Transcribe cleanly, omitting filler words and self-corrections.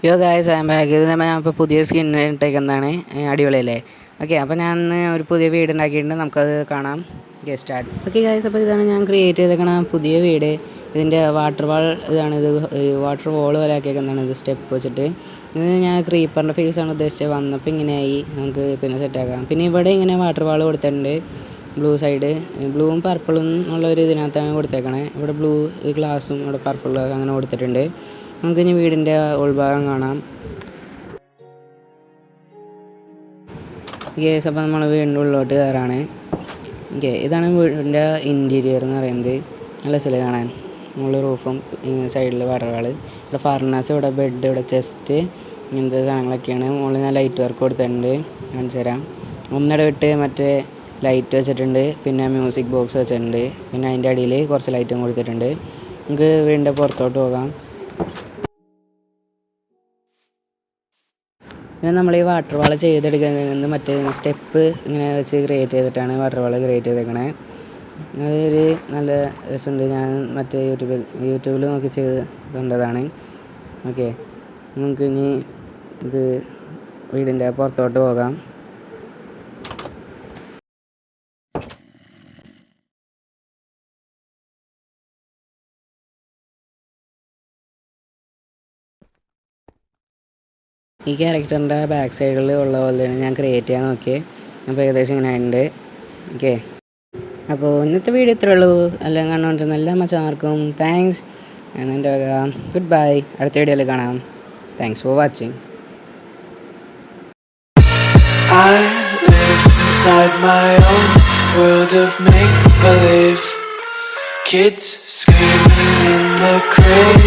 യോ guys I am back. ഇത് ഞാൻ ഇപ്പോൾ പുതിയ സ്കിൻ ഇട്ടേക്കുന്നതാണ്. അടിപൊളിയല്ലേ? ഓക്കെ, അപ്പോൾ ഞാൻ ഒരു പുതിയ വീട് ഉണ്ടാക്കിയിട്ടുണ്ട്. നമുക്കത് കാണാം. സ്റ്റാർട്ട്. ഓക്കെ ഗായ്സ്, അപ്പോൾ ഇതാണ് ഞാൻ ക്രിയേറ്റ് ചെയ്തേക്കണ പുതിയ വീട്. ഇതിൻ്റെ വാട്ടർ വാൾ ഇതാണ്. ഇത് വാട്ടർ വാൾ പോലെ ആക്കിയേക്കുന്നതാണ്. ഇത് സ്റ്റെപ്പ് വെച്ചിട്ട് ഇത് ഞാൻ ക്രീപ്പറിൻ്റെ ഫേസാണ് ഉദ്ദേശിച്ചത്. വന്നപ്പോൾ ഇങ്ങനെയായി. നമുക്ക് പിന്നെ സെറ്റാക്കാം. പിന്നെ ഇവിടെ ഇങ്ങനെ വാട്ടർ വാൾ കൊടുത്തിട്ടുണ്ട്. ബ്ലൂ സൈഡ് ബ്ലൂവും പർപ്പിളും ഉള്ളൊരു ഇതിനകത്താണ് കൊടുത്തേക്കണേ. ഇവിടെ ബ്ലൂ ഗ്ലാസും ഇവിടെ പർപ്പിൾ ഗ്ലാസ് അങ്ങനെ കൊടുത്തിട്ടുണ്ട്. നമുക്കിനി വീടിൻ്റെ ഉൾഭാഗം കാണാം. ഗേസ്, അപ്പോൾ നമ്മൾ വീടിൻ്റെ ഉള്ളിലോട്ട് കയറാണ്. ഓക്കെ, ഇതാണ് വീടിൻ്റെ ഇൻറ്റീരിയർ എന്ന് പറയുന്നത്. നല്ല സ്ഥലം കാണാൻ. മുകളിൽ റൂഫും സൈഡിൽ വാട്ടർ, ഇവിടെ ഫർണസ്, ഇവിടെ ബെഡ്, ഇവിടെ ചെസ്റ്റ്, ഇങ്ങനത്തെ സാധനങ്ങളൊക്കെയാണ്. മുകളിൽ ഞാൻ ലൈറ്റ് വർക്ക് കൊടുത്തിട്ടുണ്ട്. കാണിച്ചു തരാം. ഒന്നിട വിട്ട് മറ്റേ ലൈറ്റ് വെച്ചിട്ടുണ്ട്. പിന്നെ മ്യൂസിക് ബോക്സ് വെച്ചിട്ടുണ്ട്. പിന്നെ അതിൻ്റെ അടിയിൽ കുറച്ച് ലൈറ്റും കൊടുത്തിട്ടുണ്ട്. നമുക്ക് വീടിൻ്റെ പുറത്തോട്ട് പോകാം. പിന്നെ നമ്മൾ ഈ വാട്ടർ വാൾ ചെയ്തെടുക്കുന്നത് മറ്റേ സ്റ്റെപ്പ് ഇങ്ങനെ വെച്ച് ക്രിയേറ്റ് ചെയ്തിട്ടാണ് വാട്ടർ വാൾ ക്രിയേറ്റ് ചെയ്തേക്കണേ. അതൊരു നല്ല രസമുണ്ട്. ഞാൻ മറ്റേ യൂട്യൂബിൽ നോക്കി ചെയ്ത് കണ്ടതാണ്. ഓക്കെ, നമുക്ക് ഇനി ഇത് വീടിൻ്റെ പുറത്തോട്ട് പോകാം. ഈ ക്യാരക്ടറിൻ്റെ ബാക്ക് സൈഡിൽ ഉള്ള പോലെയാണ് ഞാൻ ക്രിയേറ്റ് ചെയ്യാൻ നോക്കിയത്. അപ്പോൾ ഏകദേശം ഇങ്ങനെ ഉണ്ട്. ഓക്കെ, അപ്പോൾ ഇന്നത്തെ വീഡിയോ ഇത്രേ ഉള്ളൂ. എല്ലാം കണ്ടുകൊണ്ടിരുന്ന എല്ലാ മച്ചാർക്കും താങ്ക്സ്. ഞാൻ എൻ്റെ ഗുഡ് ബൈ. അടുത്ത വീഡിയോയിൽ കാണാം. Thanks for watching. I live inside my own world of make-believe. Kids screaming in the crate.